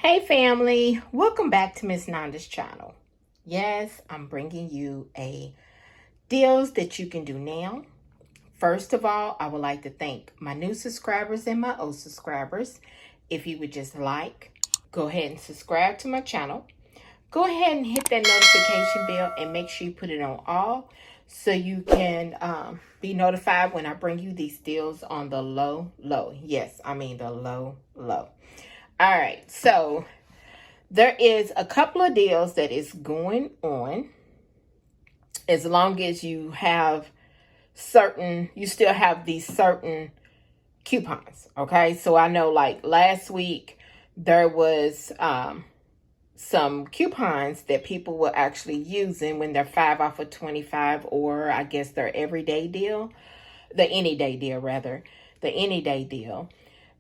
Hey family, welcome back to Miss Nanda's channel. Yes, I'm bringing you deals that you can do now. First of all, I would like to thank my new subscribers and my old subscribers. If you would just go ahead and subscribe to my channel. Go ahead and hit that notification bell and make sure you put it on all so you can be notified when I bring you these deals on the low. Yes, I mean the low. All right, so there is a couple of deals that is going on as long as you still have these certain coupons. Okay, so I know like last week there was some coupons that people were actually using when they're 5 off of 25, or I guess their everyday deal, the any day deal rather, the any day deal.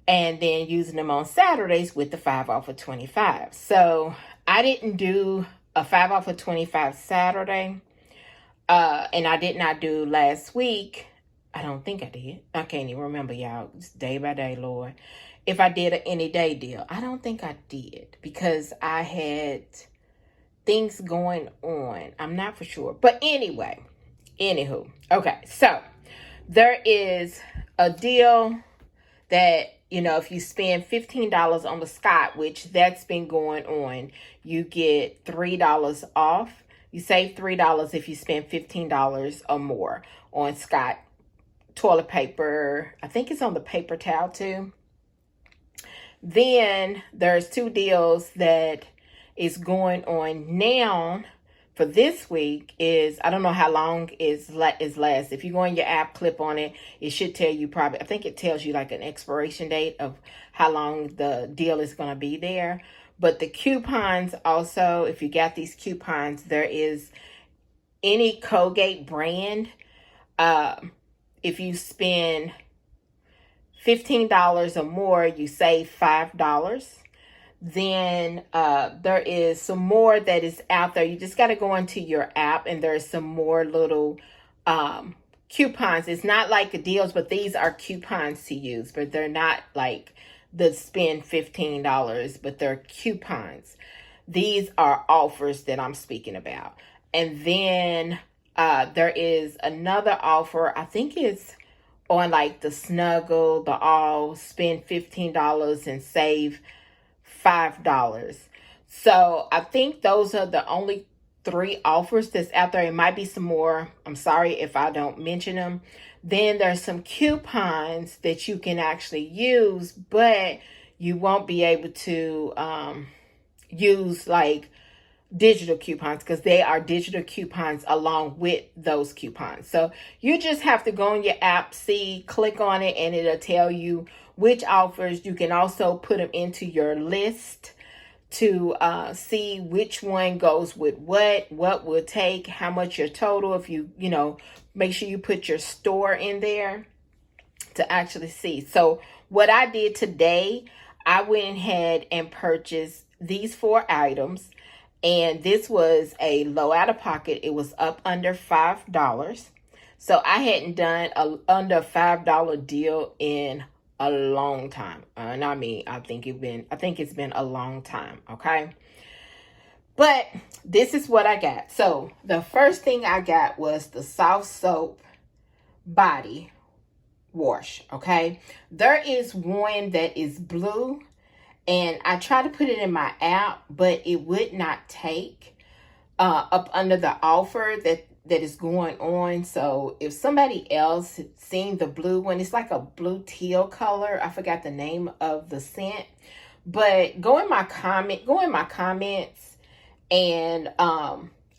And then using them on Saturdays with the 5 off of 25. So I didn't do a 5 off of 25 Saturday. And I did not do last week. I don't think I did. I can't even remember, y'all. It's day by day, Lord. If I did an any day deal. I don't think I did because I had things going on. I'm not for sure. But anyway, anywho. Okay, so there is a deal that, if you spend $15 on the Scott, which that's been going on, you get $3 off. You save $3 if you spend $15 or more on Scott toilet paper. I think it's on the paper towel too. Then there's two deals that is going on now for this week is, I don't know how long is last. If you go on your app, clip on it, it should tell you probably, I think it tells you like an expiration date of how long the deal is going to be there. But the coupons also, if you got these coupons, there is any Colgate brand. If you spend $15 or more, you save $5. Then there is some more that is out there. You just got to go into your app and there's some more little coupons. It's not like the deals, but these are coupons to use, but they're not like the spend $15, but they're coupons. These are offers that I'm speaking about. And then there is another offer. I think it's on like the Snuggle, the All, spend $15 and save $5. So I think those are the only 3 offers that's out there. It might be some more. I'm sorry if I don't mention them. Then there's some coupons that you can actually use, but you won't be able to use like digital coupons because they are digital coupons along with those coupons. So you just have to go on your app, click on it, and it'll tell you which offers. You can also put them into your list to see which one goes with what will take, how much your total. If you make sure you put your store in there to actually see. So what I did today, I went ahead and purchased these 4 items. And this was a low out of pocket. It was up under $5. So I hadn't done a under $5 deal in a long time. And I mean, I think it's been a long time. Okay. But this is what I got. So the first thing I got was the soft soap body wash. Okay. There is one that is blue. And I tried to put it in my app, but it would not take up under the offer that is going on. So if somebody else seen the blue one, it's like a blue teal color. I forgot the name of the scent. But go in my comments and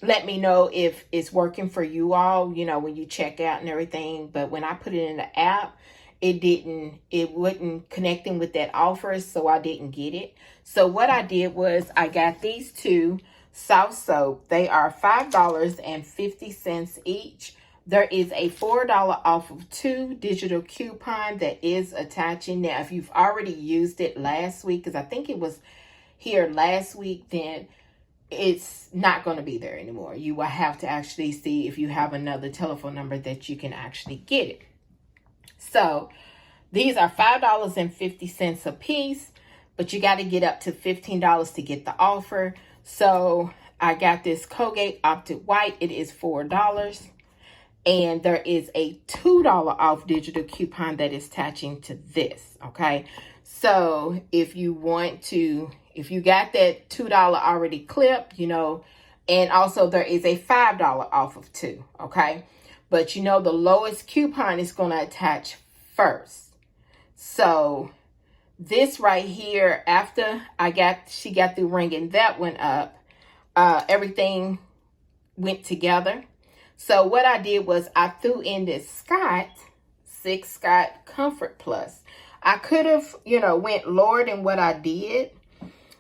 let me know if it's working for you all, when you check out and everything. But when I put it in the app, it wasn't connecting with that offer, so I didn't get it. So what I did was I got these 2 soft soap. They are $5.50 each. There is a $4 off of 2 digital coupon that is attaching. Now, if you've already used it last week, because I think it was here last week, then it's not going to be there anymore. You will have to actually see if you have another telephone number that you can actually get it. So these are $5.50 a piece. but you got to get up to $15 to get the offer. So I got this Colgate Optic White. It is $4. And there is a $2 off digital coupon that is attaching to this, okay? So if you want to, if you got that $2 already clipped, you know, and also there is a $5 off of 2, okay? But you know, the lowest coupon is going to attach first. So this right here, after she got through ringing that one up, everything went together. So what I did was I threw in this Six Scott Comfort Plus. I could have, you know, went lower than what I did,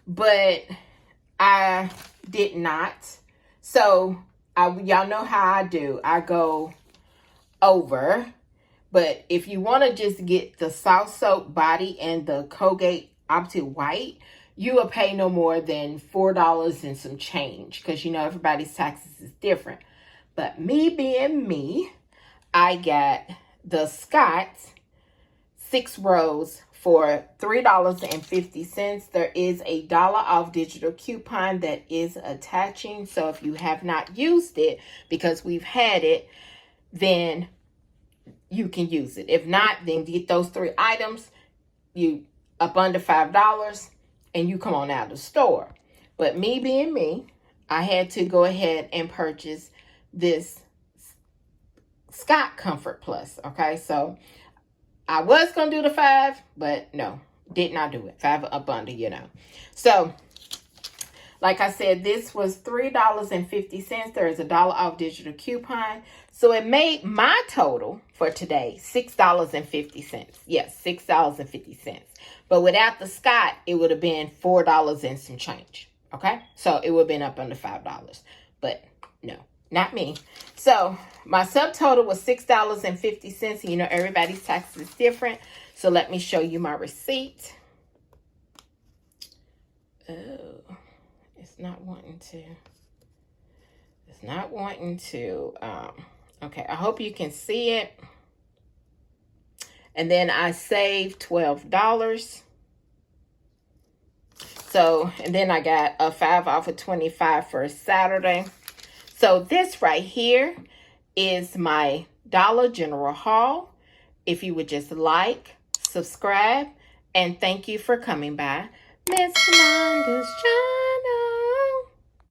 but I did not. So y'all know how I do. I go over. But if you want to just get the soft soap body and the Colgate Optic White, you will pay no more than $4 and some change, because you know everybody's taxes is different. But me being me, I got the Scott 6 rows for $3.50. There is a $1 off digital coupon that is attaching. So if you have not used it, because we've had it, then you can use it. If not, then get those 3 items, you up under $5, and you come on out of the store. But me being me, I had to go ahead and purchase this Scott Comfort Plus, okay? So I was going to do the 5, but no, did not do it. 5 up under, you know. So like I said, this was $3.50. There is a $1 off digital coupon. So it made my total for today $6.50. Yes, $6.50. But without the Scott, it would have been $4 and some change. Okay? So it would have been up under $5. But no, not me. So my subtotal was $6.50. And you know, everybody's taxes is different. So let me show you my receipt. Oh, it's not wanting to. It's not wanting to. Okay, I hope you can see it. And then I saved $12. So, and then I got a 5 off of 25 for Saturday. So this right here is my Dollar General haul. If you would just like, subscribe, and thank you for coming by Miss Londa's Shop.